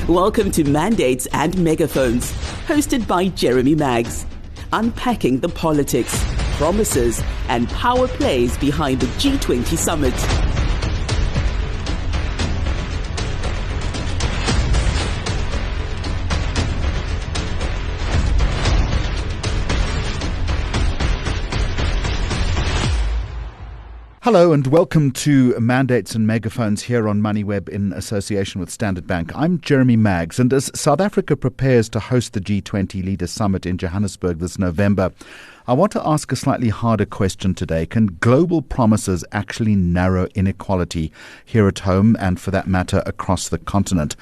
Welcome to Mandates and Megaphones, hosted by Jeremy Maggs, unpacking the politics, promises and power plays behind the G20 summit. Hello and welcome to Mandates and Megaphones here on Moneyweb in association with Standard Bank. I'm Jeremy Maggs, and as South Africa prepares to host the G20 Leaders Summit in Johannesburg this November, I want to ask a slightly harder question today. Can global promises actually narrow inequality here at home and, for that matter, across the continent?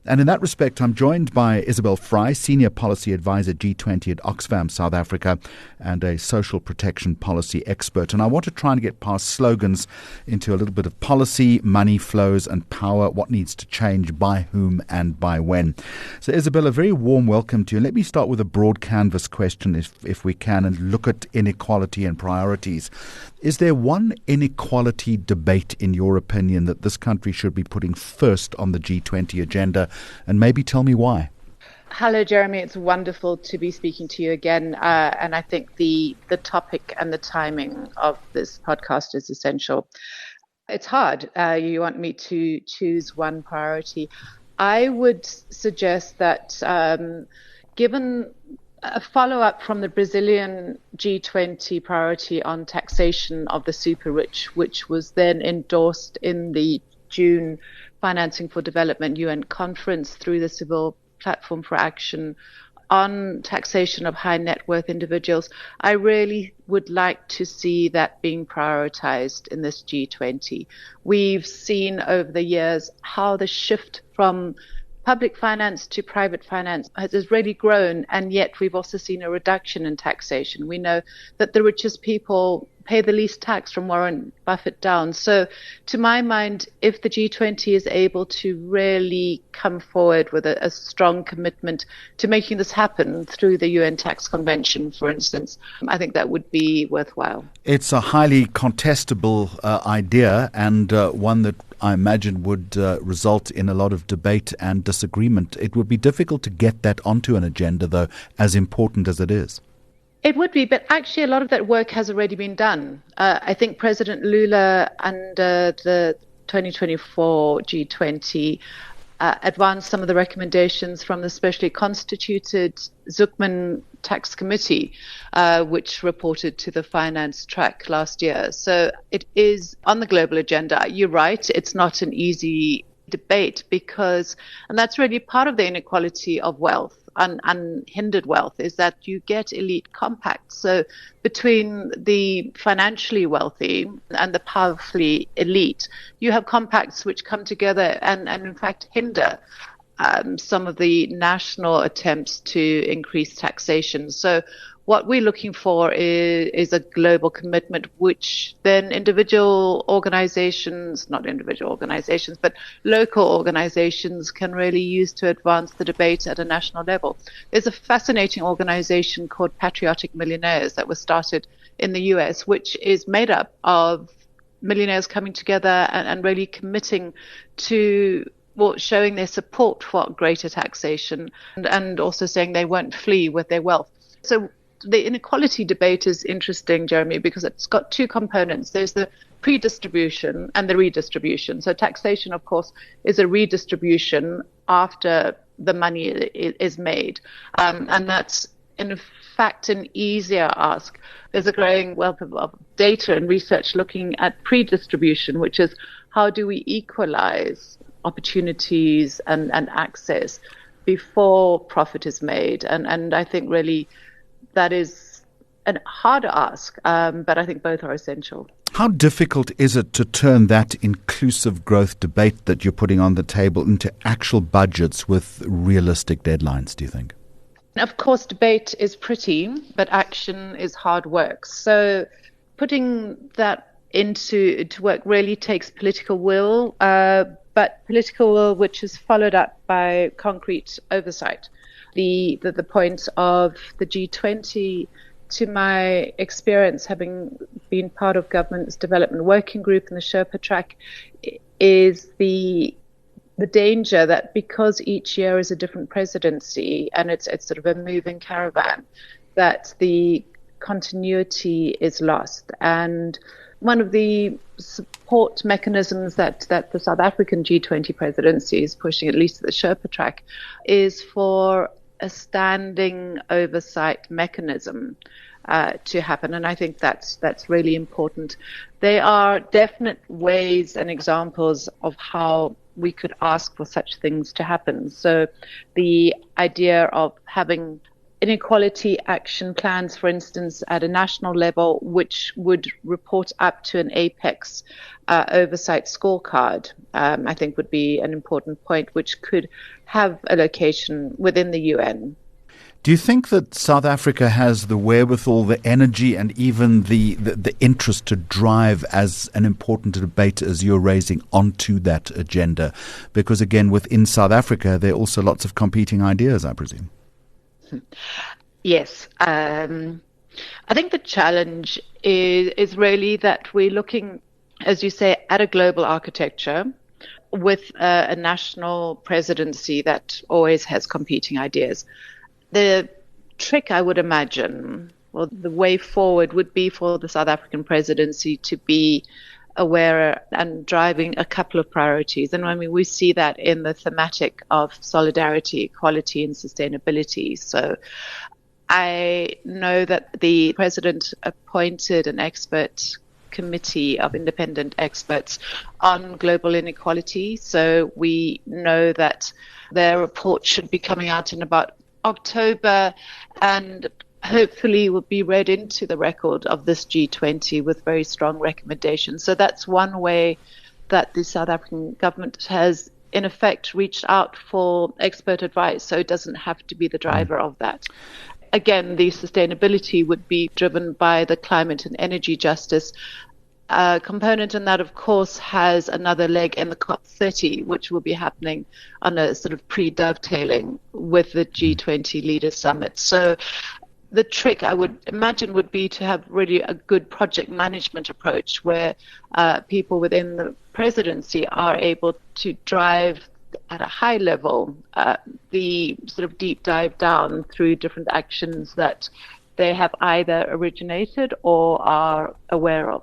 And in that respect, I'm joined by Isobel Frye, Senior Policy Advisor G20 at Oxfam South Africa and a social protection policy expert. And I want to try and get past slogans into a little bit of policy, money flows and power, what needs to change, by whom and by when. So Isobel, a very warm welcome to you. Let me start with a broad canvas question, if we can, and look at inequality and priorities. Is there one inequality debate, in your opinion, that this country should be putting first on the G20 agenda? And maybe tell me why. Hello, Jeremy. It's wonderful to be speaking to you again. And I think the topic and the timing of this podcast is essential. It's hard. You want me to choose one priority. I would suggest that given a follow-up from the Brazilian G20 priority on taxation of the super rich, which was then endorsed in the June Financing for Development UN conference through the Civil Platform for Action on taxation of high net worth individuals, I really would like to see that being prioritized in this G20. We've seen over the years how the shift from public finance to private finance has really grown, and yet we've also seen a reduction in taxation. We know that the richest people pay the least tax, from Warren Buffett down. So to my mind, if the G20 is able to really come forward with a strong commitment to making this happen through the UN Tax Convention, for instance, I think that would be worthwhile. It's a highly contestable idea, and one that I imagine would result in a lot of debate and disagreement. It would be difficult to get that onto an agenda, though, as important as it is. It would be, but actually a lot of that work has already been done. I think President Lula under the 2024 G20 advanced some of the recommendations from the specially constituted Zuckman Tax Committee, which reported to the finance track last year. So it is on the global agenda. You're right, it's not an easy debate and that's really part of the inequality of wealth. Unhindered wealth is that you get elite compacts. So between the financially wealthy and the powerfully elite, you have compacts which come together and in fact hinder some of the national attempts to increase taxation. So what we're looking for is a global commitment, which then not individual organizations, but local organizations can really use to advance the debate at a national level. There's a fascinating organization called Patriotic Millionaires that was started in the US, which is made up of millionaires coming together and really committing to showing their support for greater taxation and also saying they won't flee with their wealth. So the inequality debate is interesting, Jeremy, because it's got two components. There's the pre-distribution and the redistribution. So taxation, of course, is a redistribution after the money is made. And that's, in fact, an easier ask. There's a growing wealth of data and research looking at pre-distribution, which is how do we equalize opportunities and access before profit is made. And I think really that is a harder ask, but I think both are essential. How difficult is it to turn that inclusive growth debate that you're putting on the table into actual budgets with realistic deadlines, do you think? Of course, debate is pretty, but action is hard work. So putting that into work really takes political will, but political will which is followed up by concrete oversight. The point of the G20, to my experience, having been part of government's development working group in the Sherpa track, is the the danger that because each year is a different presidency and it's sort of a moving caravan, that the continuity is lost. And one of the support mechanisms that the South African G20 presidency is pushing, at least at the Sherpa track, is for a standing oversight mechanism to happen. And I think that's really important. There are definite ways and examples of how we could ask for such things to happen. So the idea of having inequality action plans, for instance, at a national level, which would report up to an apex oversight scorecard, I think would be an important point, which could have a location within the UN. Do you think that South Africa has the wherewithal, the energy, and even the interest to drive as an important debate as you're raising onto that agenda? Because, again, within South Africa, there are also lots of competing ideas, I presume. Yes. I think the challenge is really that we're looking, as you say, at a global architecture with a national presidency that always has competing ideas. The trick, I would imagine, or the way forward would be for the South African presidency to be aware and driving a couple of priorities. And I mean, we see that in the thematic of solidarity, equality, and sustainability. So I know that the president appointed an expert committee of independent experts on global inequality. So we know that their report should be coming out in about October, and hopefully will be read into the record of this G20 with very strong recommendations. So that's one way that the South African government has, in effect, reached out for expert advice, so it doesn't have to be the driver of that. Again, the sustainability would be driven by the climate and energy justice component, and that, of course, has another leg in the COP30, which will be happening on a sort of pre-dovetailing with the G20 Leaders Summit. So the trick, I would imagine, would be to have really a good project management approach where people within the presidency are able to drive at a high level the sort of deep dive down through different actions that they have either originated or are aware of.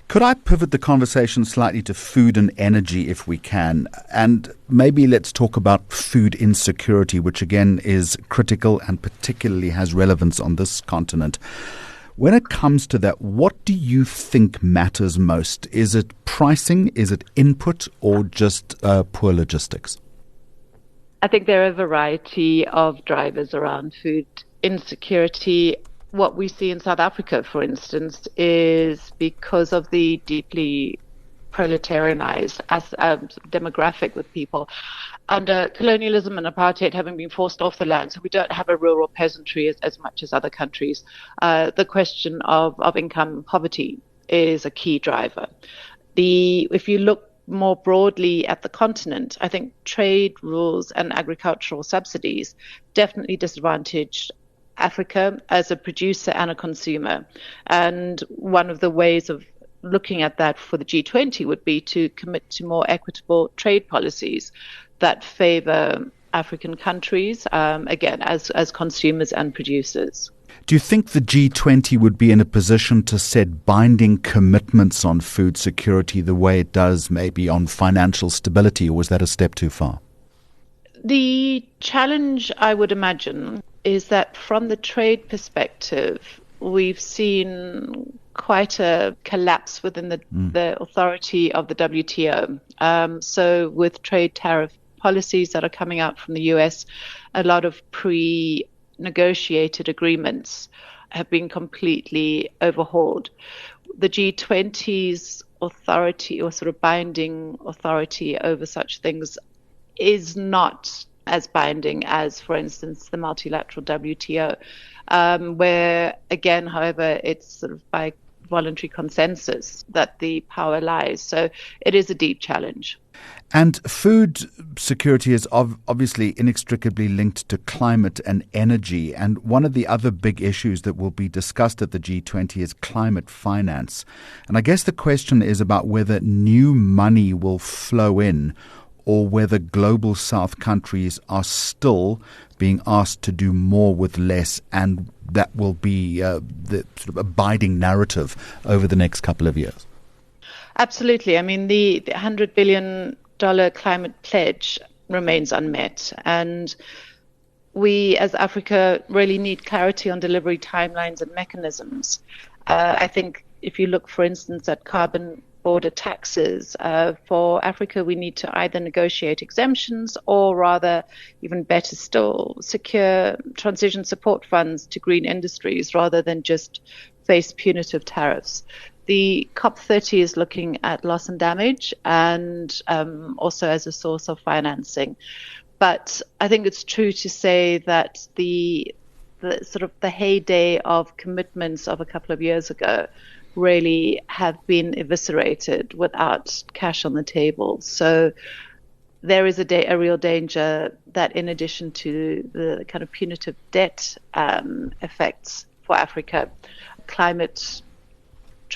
Could I pivot the conversation slightly to food and energy if we can? And maybe let's talk about food insecurity, which again is critical and particularly has relevance on this continent. When it comes to that, what do you think matters most? Is it pricing, is it input, or just poor logistics? I think there are a variety of drivers around food insecurity. What we see in South Africa, for instance, is because of the deeply proletarianized demographic with people under colonialism and apartheid having been forced off the land. So we don't have a rural peasantry as much as other countries. The question of income poverty is a key driver. If you look more broadly at the continent, I think trade rules and agricultural subsidies definitely disadvantaged Africa as a producer and a consumer. And one of the ways of looking at that for the G20 would be to commit to more equitable trade policies that favor African countries, again, as consumers and producers. Do you think the G20 would be in a position to set binding commitments on food security the way it does maybe on financial stability, or was that a step too far? The challenge, I would imagine, is that from the trade perspective, we've seen quite a collapse within the authority of the WTO. So with trade tariff policies that are coming out from the US, a lot of pre-negotiated agreements have been completely overhauled. The G20's authority, or sort of binding authority over such things, is not as binding as, for instance, the multilateral WTO, where, again, however, it's sort of by voluntary consensus that the power lies. So it is a deep challenge. And food security is obviously inextricably linked to climate and energy. And one of the other big issues that will be discussed at the G20 is climate finance. And I guess the question is about whether new money will flow in, or whether global South countries are still being asked to do more with less, and that will be the sort of abiding narrative over the next couple of years? Absolutely. I mean, the $100 billion climate pledge remains unmet. And we, as Africa, really need clarity on delivery timelines and mechanisms. I think if you look, for instance, at carbon border taxes, for Africa, we need to either negotiate exemptions or rather, even better still, secure transition support funds to green industries rather than just face punitive tariffs. The COP30 is looking at loss and damage and also as a source of financing. But I think it's true to say that the sort of the heyday of commitments of a couple of years ago really have been eviscerated without cash on the table. So there is a real danger that in addition to the kind of punitive debt effects for Africa, climate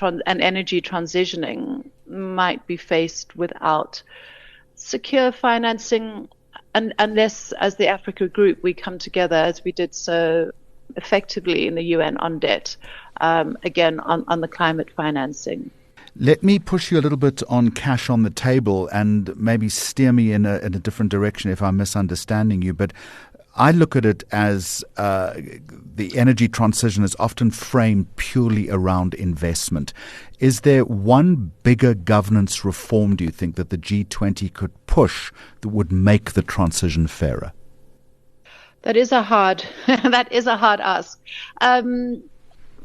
and energy transitioning might be faced without secure financing unless, as the Africa Group, we come together as we did so effectively in the UN on debt, again, on the climate financing. Let me push you a little bit on cash on the table and maybe steer me in a different direction if I'm misunderstanding you. But I look at it as the energy transition is often framed purely around investment. Is there one bigger governance reform, do you think, that the G20 could push that would make the transition fairer? That is a hard ask.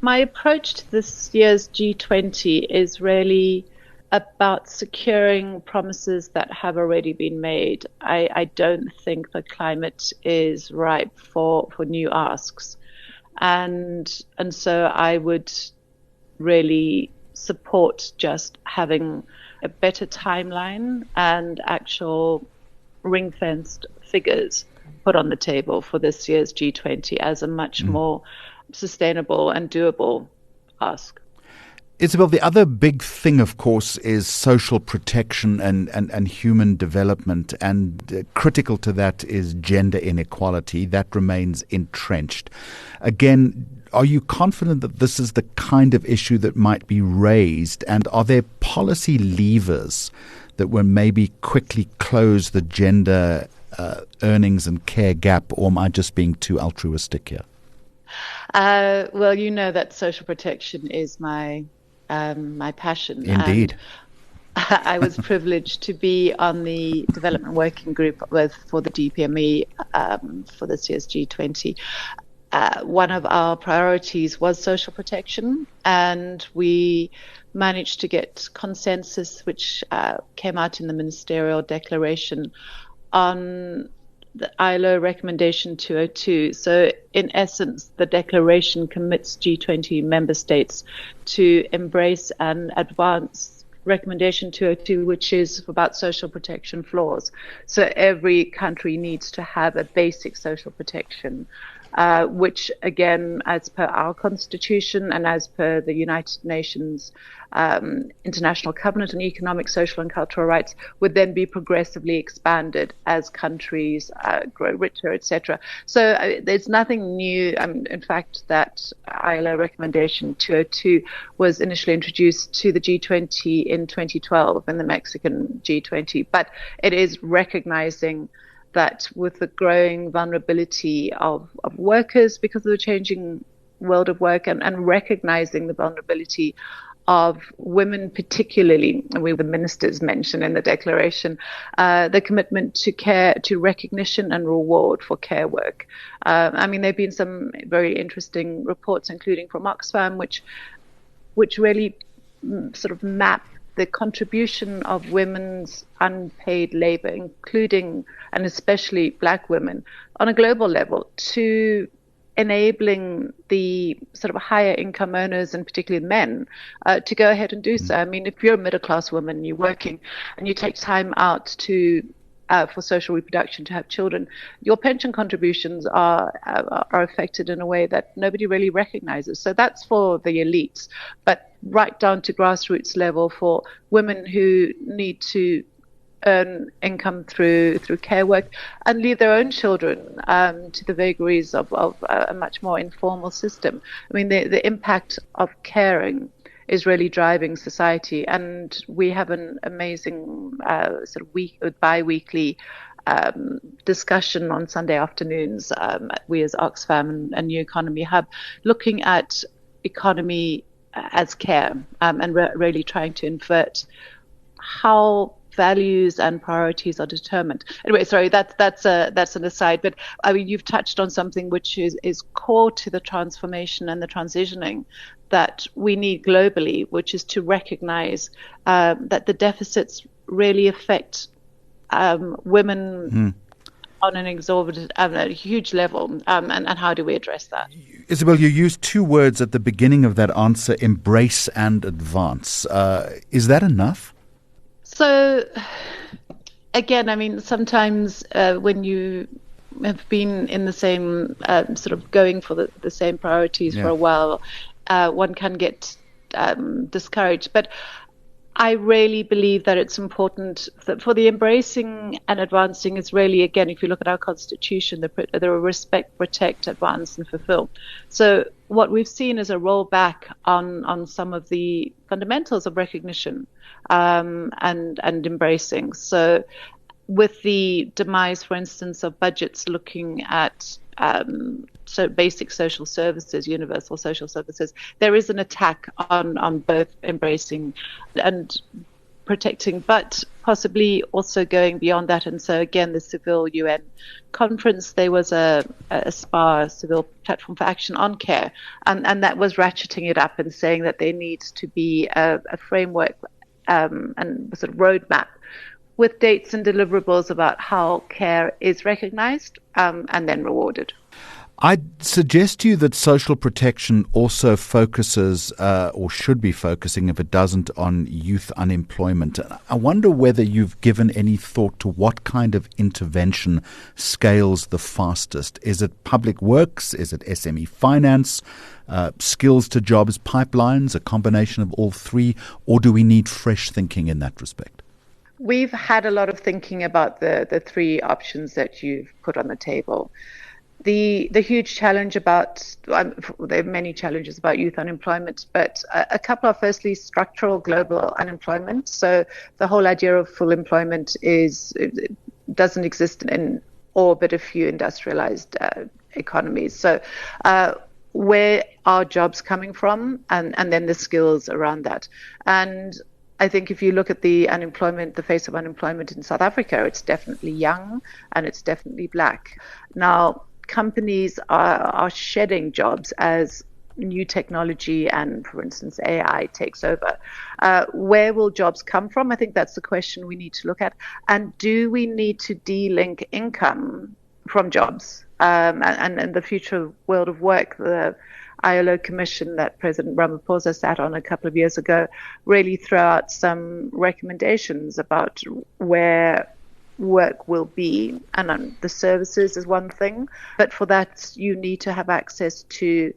My approach to this year's G20 is really about securing promises that have already been made. I don't think the climate is ripe for new asks. And so I would really support just having a better timeline and actual ring-fenced figures put on the table for this year's G20 as a much more sustainable and doable ask. Isobel, the other big thing, of course, is social protection and human development, and critical to that is gender inequality. That remains entrenched. Again, are you confident that this is the kind of issue that might be raised, and are there policy levers that will maybe quickly close the gender earnings and care gap, or am I just being too altruistic here? Well, you know that social protection is my passion. Indeed. And I was privileged to be on the development working group for the DPME for this year's G20. One of our priorities was social protection, and we managed to get consensus, which came out in the ministerial declaration on the ILO recommendation 202. So in essence, the declaration commits G20 member states to embrace and advance recommendation 202, which is about social protection floors. So every country needs to have a basic social protection, which again, as per our constitution and as per the United Nations International Covenant on Economic, Social and Cultural Rights, would then be progressively expanded as countries grow richer, etc. So there's nothing new. In fact, that ILO recommendation 202 was initially introduced to the G20 in 2012 in the Mexican G20, but it is recognizing that with the growing vulnerability of workers because of the changing world of work, and recognizing the vulnerability of women particularly, and the ministers mentioned in the declaration, the commitment to care, to recognition and reward for care work. There have been some very interesting reports, including from Oxfam, which really sort of map the contribution of women's unpaid labor, including and especially Black women, on a global level to enabling the sort of higher income earners, and particularly men, to go ahead and do so. I mean, if you're a middle class woman, you're working and you take time out for social reproduction to have children, your pension contributions are affected in a way that nobody really recognizes. So that's for the elites, but right down to grassroots level for women who need to earn income through care work and leave their own children to the vagaries of a much more informal system. I mean, the impact of caring is really driving society, and we have an amazing sort of bi-weekly discussion on Sunday afternoons, we as Oxfam and New Economy Hub, looking at economy as care, and really trying to invert how values and priorities are determined. Anyway, sorry, that's an aside. But I mean, you've touched on something which is core to the transformation and the transitioning that we need globally, which is to recognize that the deficits really affect women on an exorbitant, a huge level, and how do we address that? Isobel, you used two words at the beginning of that answer: embrace and advance. Is that enough? So, again, I mean, sometimes when you have been in the same sort of going for the same priorities for a while, one can get discouraged. But I really believe that it's important that for the embracing and advancing is really, again, if you look at our constitution, the respect, protect, advance, and fulfill. So what we've seen is a rollback on some of the fundamentals of recognition and embracing. So with the demise, for instance, of budgets looking at so basic social services, universal social services, there is an attack on both embracing and protecting, but possibly also going beyond that. And so again, the Seville UN conference, there was a SPA, Seville Platform for Action on Care, and that was ratcheting it up and saying that there needs to be a framework and a sort of roadmap with dates and deliverables about how care is recognized and then rewarded. I'd suggest to you that social protection also focuses, or should be focusing if it doesn't, on youth unemployment. I wonder whether you've given any thought to what kind of intervention scales the fastest. Is it public works? Is it SME finance? Skills to jobs pipelines? A combination of all three? Or do we need fresh thinking in that respect? We've had a lot of thinking about the three options that you've put on the table. The huge challenge about, there are many challenges about youth unemployment, but a couple are firstly structural global unemployment. So the whole idea of full employment doesn't exist in all but a few industrialized economies. So where are jobs coming from, and then the skills around that. And I think if you look at the face of unemployment in South Africa, it's definitely young and it's definitely black. Now, companies are shedding jobs as new technology and, for instance, AI takes over. Where will jobs come from? I think that's the question we need to look at. And do we need to de-link income from jobs? And the future world of work, the ILO commission that President Ramaphosa sat on a couple of years ago really threw out some recommendations about where work will be, and the services is one thing, but for that you need to have access to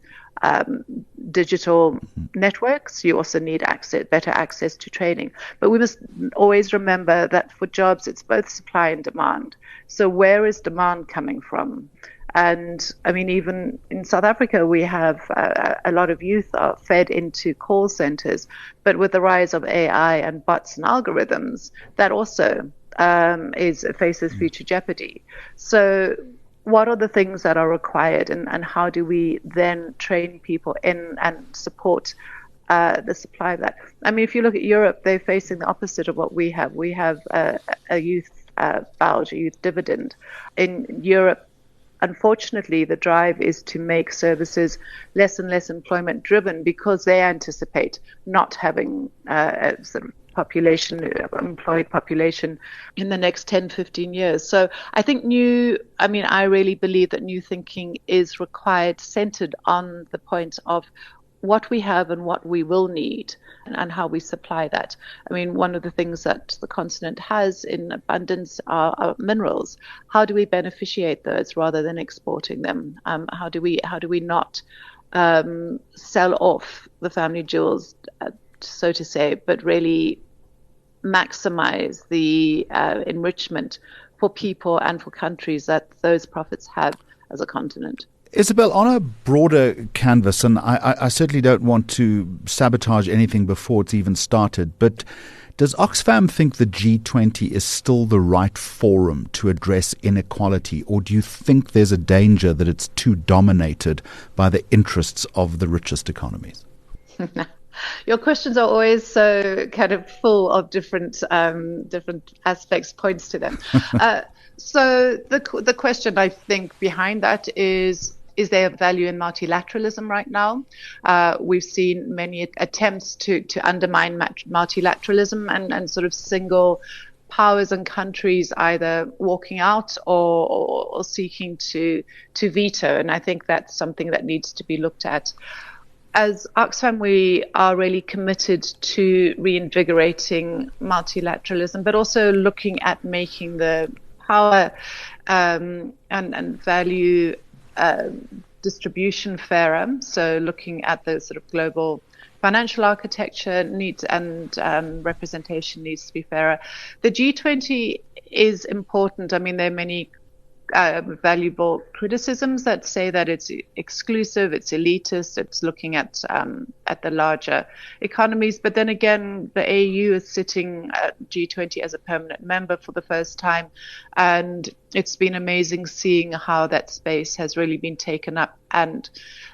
digital networks. You also need better access to training. But we must always remember that for jobs it's both supply and demand. So where is demand coming from? And I mean, even in South Africa, we have a lot of youth are fed into call centers, but with the rise of AI and bots and algorithms, that also faces future jeopardy. So what are the things that are required, and how do we then train people in and support the supply of that? I mean, if you look at Europe, they're facing the opposite of what we have. We have a youth bulge, a youth dividend. In Europe, unfortunately, the drive is to make services less and less employment driven because they anticipate not having a sort of employed population in the next 10, 15 years. So I think I really believe that new thinking is required, centered on the point of what we have and what we will need and how we supply that. I mean, one of the things that the continent has in abundance are minerals. How do we beneficiate those rather than exporting them? How do we not sell off the family jewels, so to say, but really maximize the enrichment for people and for countries that those profits have as a continent. Isobel, on a broader canvas, and I certainly don't want to sabotage anything before it's even started, but does Oxfam think the G20 is still the right forum to address inequality, or do you think there's a danger that it's too dominated by the interests of the richest economies? Your questions are always so kind of full of different aspects, points to them. So the question I think behind that is there value in multilateralism right now? We've seen many attempts to undermine multilateralism and sort of single powers and countries either walking out or seeking to veto. And I think that's something that needs to be looked at. As Oxfam, we are really committed to reinvigorating multilateralism, but also looking at making the power and value distribution fairer. So looking at the sort of global financial architecture needs and representation needs to be fairer. The G20 is important. I mean, there are many valuable criticisms that say that it's exclusive, it's elitist, it's looking at the larger economies. But then again, the AU is sitting at G20 as a permanent member for the first time, and it's been amazing seeing how that space has really been taken up, and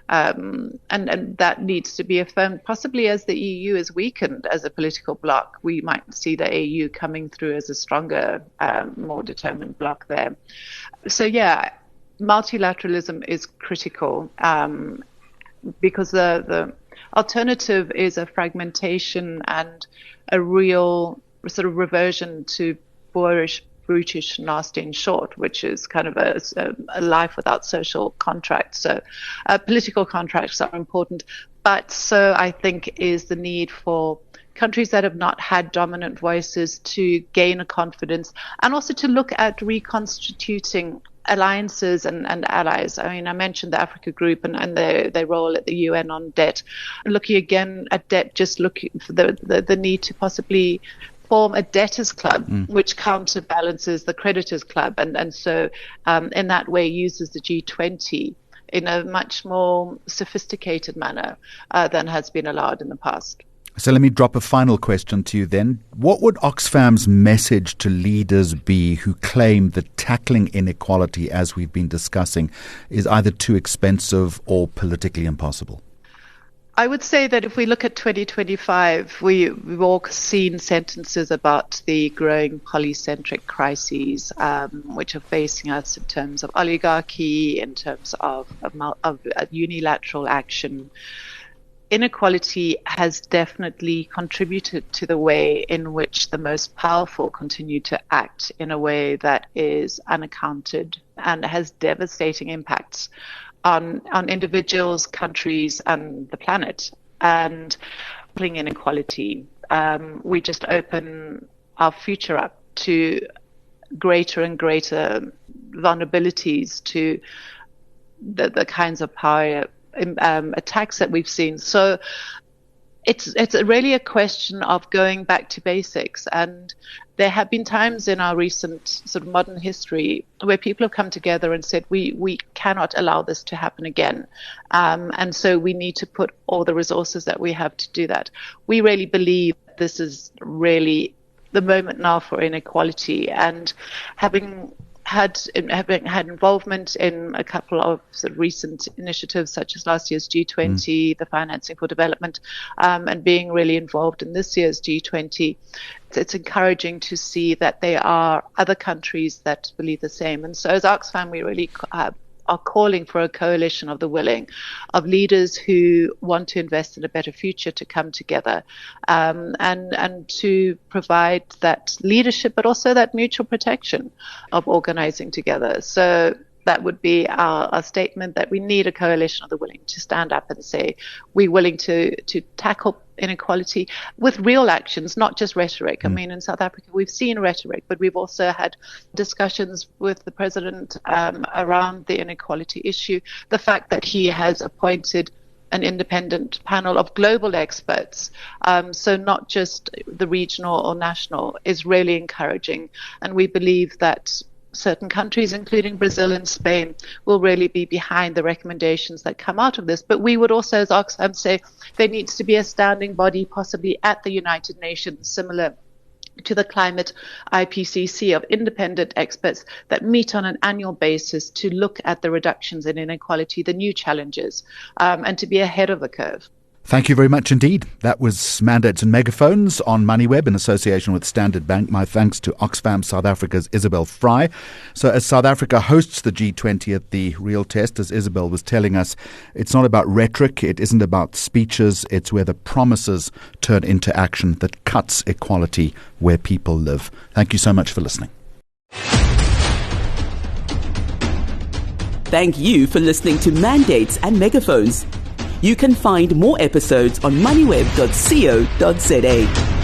that needs to be affirmed. Possibly as the EU is weakened as a political bloc, we might see the AU coming through as a stronger, more determined bloc there. So yeah, multilateralism is critical because the alternative is a fragmentation and a real sort of reversion to boorish, brutish, nasty and short, which is kind of a life without social contracts. So political contracts are important, but so I think is the need for countries that have not had dominant voices to gain a confidence, and also to look at reconstituting alliances and allies. I mean, I mentioned the Africa Group and their role at the UN on debt. Looking again at debt, just looking for the need to possibly form a debtors club, which counterbalances the creditors club, and so in that way uses the G20 in a much more sophisticated manner than has been allowed in the past. So let me drop a final question to you then. What would Oxfam's message to leaders be who claim that tackling inequality, as we've been discussing, is either too expensive or politically impossible? I would say that if we look at 2025, we've all seen sentences about the growing polycentric crises which are facing us in terms of oligarchy, in terms of unilateral action. Inequality has definitely contributed to the way in which the most powerful continue to act in a way that is unaccounted and has devastating impacts on individuals, countries, and the planet. And tackling inequality, we just open our future up to greater and greater vulnerabilities to the kinds of power attacks that we've seen. So it's really a question of going back to basics. And there have been times in our recent sort of modern history where people have come together and said, we cannot allow this to happen again. And so we need to put all the resources that we have to do that. We really believe this is really the moment now for inequality, and having had involvement in a couple of sort of recent initiatives, such as last year's G20, the Financing for Development, and being really involved in this year's G20, it's encouraging to see that there are other countries that believe the same. And so as Oxfam, we really are calling for a coalition of the willing, of leaders who want to invest in a better future to come together and to provide that leadership, but also that mutual protection of organizing together. So that would be our statement, that we need a coalition of the willing to stand up and say we're willing to tackle inequality with real actions, not just rhetoric. I mean, in South Africa, we've seen rhetoric, but we've also had discussions with the president around the inequality issue. The fact that he has appointed an independent panel of global experts, so not just the regional or national, is really encouraging. And we believe that certain countries, including Brazil and Spain, will really be behind the recommendations that come out of this. But we would also, as Oxfam, say there needs to be a standing body, possibly at the United Nations, similar to the climate IPCC, of independent experts that meet on an annual basis to look at the reductions in inequality, the new challenges, and to be ahead of the curve. Thank you very much indeed. That was Mandates and Megaphones on Moneyweb in association with Standard Bank. My thanks to Oxfam South Africa's Isobel Frye. So as South Africa hosts the G20 at the real test, as Isobel was telling us, it's not about rhetoric, it isn't about speeches, it's where the promises turn into action that cuts equality where people live. Thank you so much for listening. Thank you for listening to Mandates and Megaphones. You can find more episodes on moneyweb.co.za.